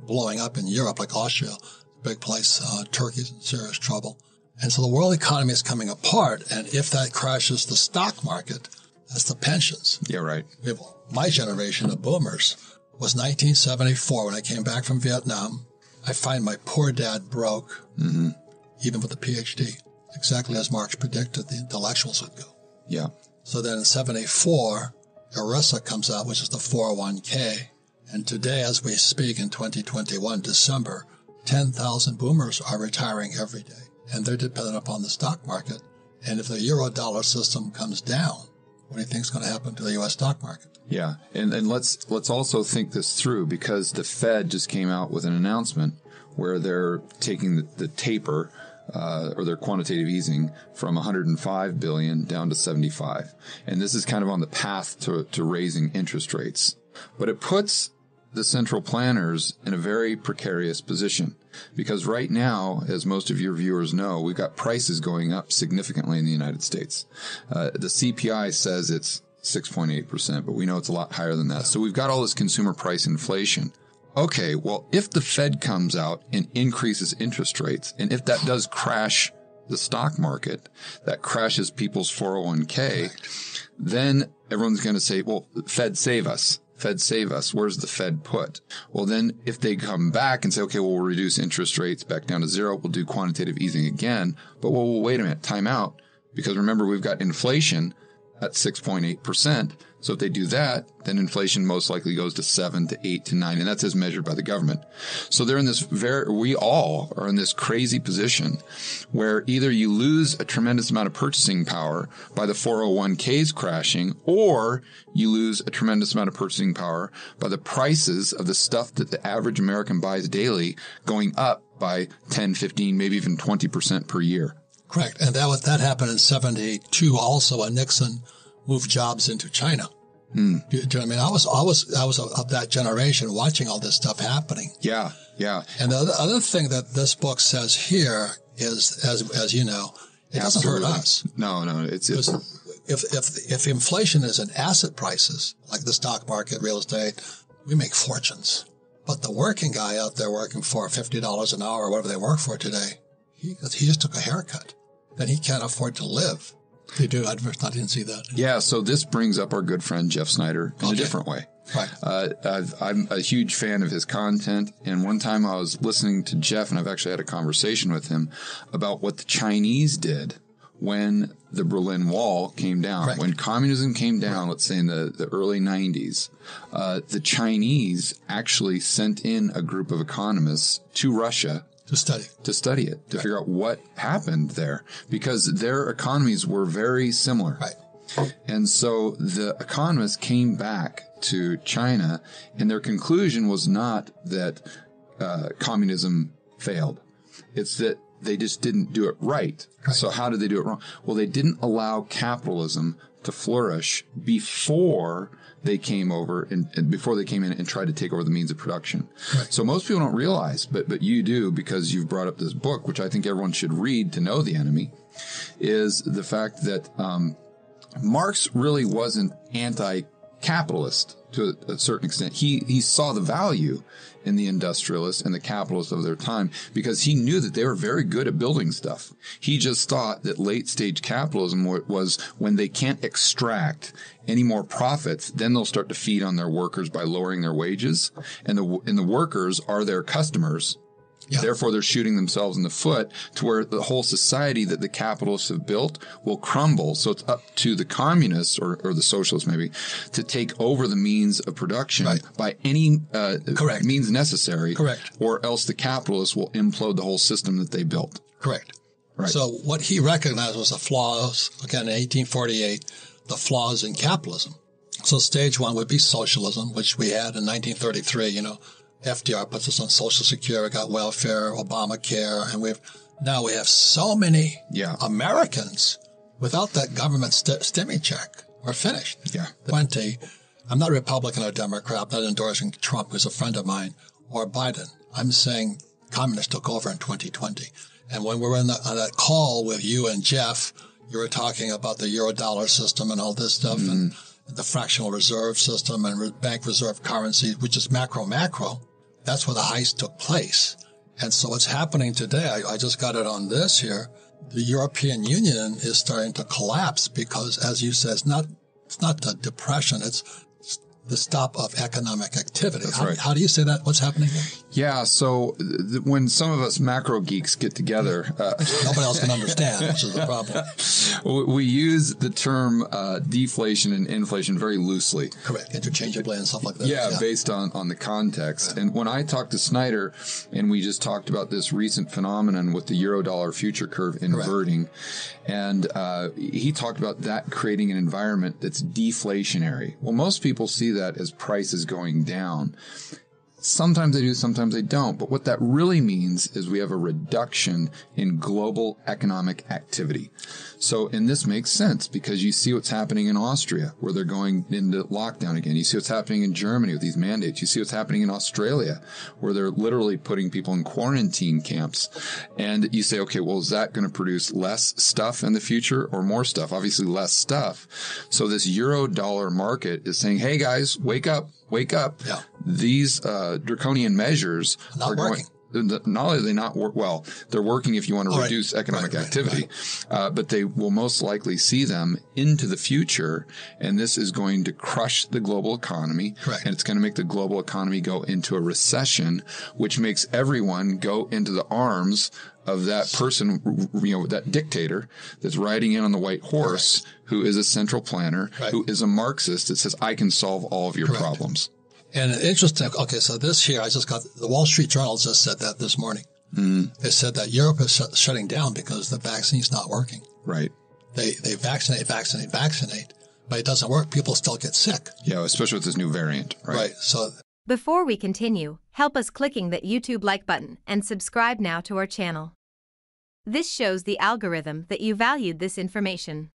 blowing up in Europe, like Austria, big place. Turkey's in serious trouble. And so the world economy is coming apart. And if that crashes the stock market, that's the pensions. Yeah, right. My generation of boomers was 1974 when I came back from Vietnam. I find my poor dad broke, even with a PhD, exactly as Marx predicted the intellectuals would go. Yeah. So then in 74, ERISA comes out, which is the 401k. And today, as we speak in 2021, December, 10,000 boomers are retiring every day. And they're dependent upon the stock market. And if the euro-dollar system comes down, what do you think is going to happen to the U.S. stock market? Yeah. And let's also think this through, because the Fed just came out with an announcement where they're taking the taper, or their quantitative easing from 105 billion down to 75. And this is kind of on the path to raising interest rates. But it puts the central planners in a very precarious position, because right now, as most of your viewers know, we've got prices going up significantly in the United States. The CPI says it's 6.8%, but we know it's a lot higher than that. So we've got all this consumer price inflation. Okay, well, if the Fed comes out and increases interest rates, and if that does crash the stock market, that crashes people's 401k, then everyone's going to say, well, Fed save us. Fed save us. Where's the Fed put? Well, then if they come back and say, okay, well, we'll reduce interest rates back down to zero, we'll do quantitative easing again. But well, wait a minute, time out. Because remember, we've got inflation at 6.8%. So if they do that, then inflation most likely goes to 7 to 8 to 9. And that's as measured by the government. So they're in this we all are in this crazy position where either you lose a tremendous amount of purchasing power by the 401ks crashing, or you lose a tremendous amount of purchasing power by the prices of the stuff that the average American buys daily going up by 10, 15, maybe even 20% per year. Correct. And that happened in 72 also when Nixon moved jobs into China. Do you know what I mean? I was of that generation watching all this stuff happening. Yeah, yeah. And the other thing that this book says here is, as you know, it doesn't hurt us. No. It's if inflation is in asset prices, like the stock market, real estate, we make fortunes. But the working guy out there working for $50 an hour or whatever they work for today, he just took a haircut. Then he can't afford to live. They do. I didn't see that. Yeah, so this brings up our good friend Jeff Snyder in a different way. Right. I'm a huge fan of his content, and one time I was listening to Jeff, and I've actually had a conversation with him about what the Chinese did when the Berlin Wall came down. Right. When communism came down, let's say in the early 90s, the Chinese actually sent in a group of economists to Russia to study it, to figure out what happened there, because their economies were very similar. Right. And so the economists came back to China, and their conclusion was not that communism failed. It's that they just didn't do it right. So how did they do it wrong? Well, they didn't allow capitalism to flourish before they came over and before they came in and tried to take over the means of production. Right. So most people don't realize, but you do, because you've brought up this book, which I think everyone should read to know the enemy, is the fact that Marx really wasn't anti-capitalist to a certain extent. He saw the value in the industrialists and the capitalists of their time, because he knew that they were very good at building stuff. He just thought that late stage capitalism was when they can't extract any more profits, then they'll start to feed on their workers by lowering their wages, and the workers are their customers. Yeah. Therefore, they're shooting themselves in the foot to where the whole society that the capitalists have built will crumble. So it's up to the communists or the socialists maybe to take over the means of production by any means necessary. Correct. Or else the capitalists will implode the whole system that they built. Correct. Right. So what he recognized was the flaws, again, in 1848, the flaws in capitalism. So stage one would be socialism, which we had in 1933, FDR puts us on Social Security, we got welfare, Obamacare, and we have so many Americans without that government stimmy check. We're finished. Yeah. 20. I'm not a Republican or Democrat. I'm not endorsing Trump, who's a friend of mine, or Biden. I'm saying communists took over in 2020. And when we were on that call with you and Jeff, you were talking about the Eurodollar system and all this stuff, and the fractional reserve system and bank reserve currency, which is macro. That's where the heist took place. And so what's happening today, I just got it on this here, the European Union is starting to collapse because, as you said, it's not the depression, it's the stop of economic activity. How do you say that? What's happening here? Yeah, so when some of us macro geeks get together... nobody else can understand, which is the problem. We use the term deflation and inflation very loosely. Correct, interchangeably and stuff like that. Yeah, based on the context. And when I talked to Snyder, and we just talked about this recent phenomenon with the Eurodollar future curve inverting, and he talked about that creating an environment that's deflationary. Well, most people see that as prices going down. Sometimes they do, sometimes they don't. But what that really means is we have a reduction in global economic activity. So, and this makes sense because you see what's happening in Austria, where they're going into lockdown again. You see what's happening in Germany with these mandates. You see what's happening in Australia, where they're literally putting people in quarantine camps. And you say, okay, well, is that going to produce less stuff in the future or more stuff? Obviously less stuff. So this Euro-dollar market is saying, hey guys, wake up. Wake up. Yeah. These draconian measures are working. Not only are they not work well, they're working if you want to reduce economic activity, but they will most likely see them into the future, and this is going to crush the global economy, and it's going to make the global economy go into a recession, which makes everyone go into the arms of that person, that dictator that's riding in on the white horse, who is a central planner, who is a Marxist that says, I can solve all of your problems. And interesting, okay, so this here, I just got, the Wall Street Journal just said that this morning. They said that Europe is shutting down because the vaccine's not working. Right. They vaccinate, but it doesn't work. People still get sick. Yeah, especially with this new variant. Right. So before we continue, help us clicking that YouTube like button and subscribe now to our channel. This shows the algorithm that you valued this information.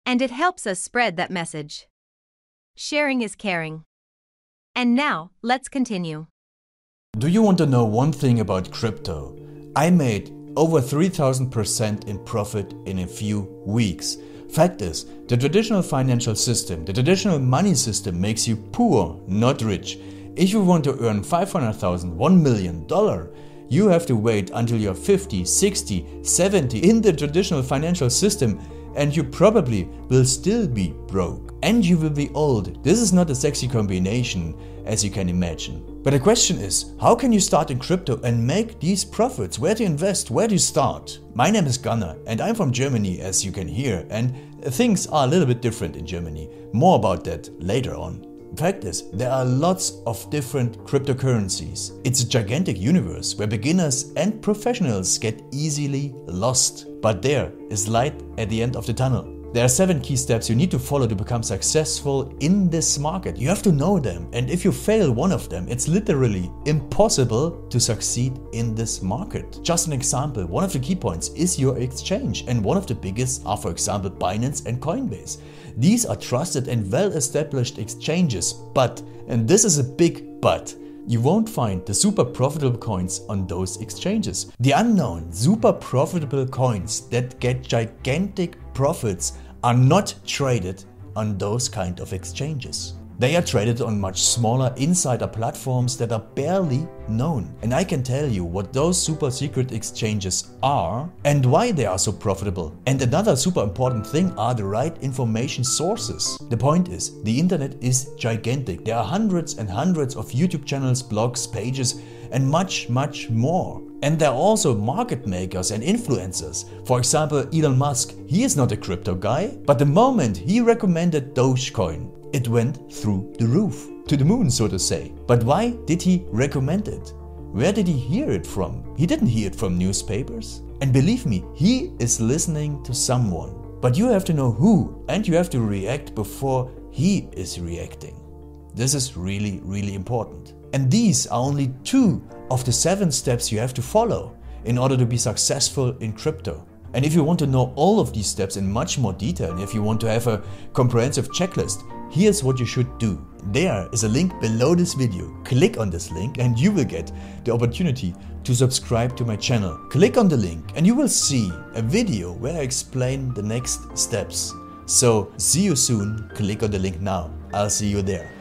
And it helps us spread that message. Sharing is caring. And now, let's continue. Do you want to know one thing about crypto? I made over 3000% in profit in a few weeks. Fact is, the traditional financial system, the traditional money system makes you poor, not rich. If you want to earn $500,000, $1 million, you have to wait until you're 50, 60, 70 in the traditional financial system, and you probably will still be broke. And you will be old. This is not a sexy combination, as you can imagine. But the question is, how can you start in crypto and make these profits? Where to invest? Where to start? My name is Gunnar and I'm from Germany, as you can hear, and things are a little bit different in Germany. More about that later on. Fact is, there are lots of different cryptocurrencies. It's a gigantic universe where beginners and professionals get easily lost. But there is light at the end of the tunnel. There are 7 key steps you need to follow to become successful in this market. You have to know them, and if you fail one of them, it's literally impossible to succeed in this market. Just an example, one of the key points is your exchange, and one of the biggest are, for example, Binance and Coinbase. These are trusted and well-established exchanges, but, and this is a big but, you won't find the super profitable coins on those exchanges. The unknown super profitable coins that get gigantic profits are not traded on those kind of exchanges. They are traded on much smaller insider platforms that are barely known. And I can tell you what those super secret exchanges are and why they are so profitable. And another super important thing are the right information sources. The point is, the internet is gigantic. There are hundreds and hundreds of YouTube channels, blogs, pages, and much more. And there are also market makers and influencers. For example, Elon Musk, he is not a crypto guy, but the moment he recommended Dogecoin, it went through the roof, to the moon, so to say. But why did he recommend it? Where did he hear it from? He didn't hear it from newspapers. And believe me, he is listening to someone. But you have to know who, and you have to react before he is reacting. This is really, really important. And these are only 2 of the 7 steps you have to follow in order to be successful in crypto. And if you want to know all of these steps in much more detail, and if you want to have a comprehensive checklist, here's what you should do. There is a link below this video. Click on this link and you will get the opportunity to subscribe to my channel. Click on the link and you will see a video where I explain the next steps. So see you soon. Click on the link now. I'll see you there.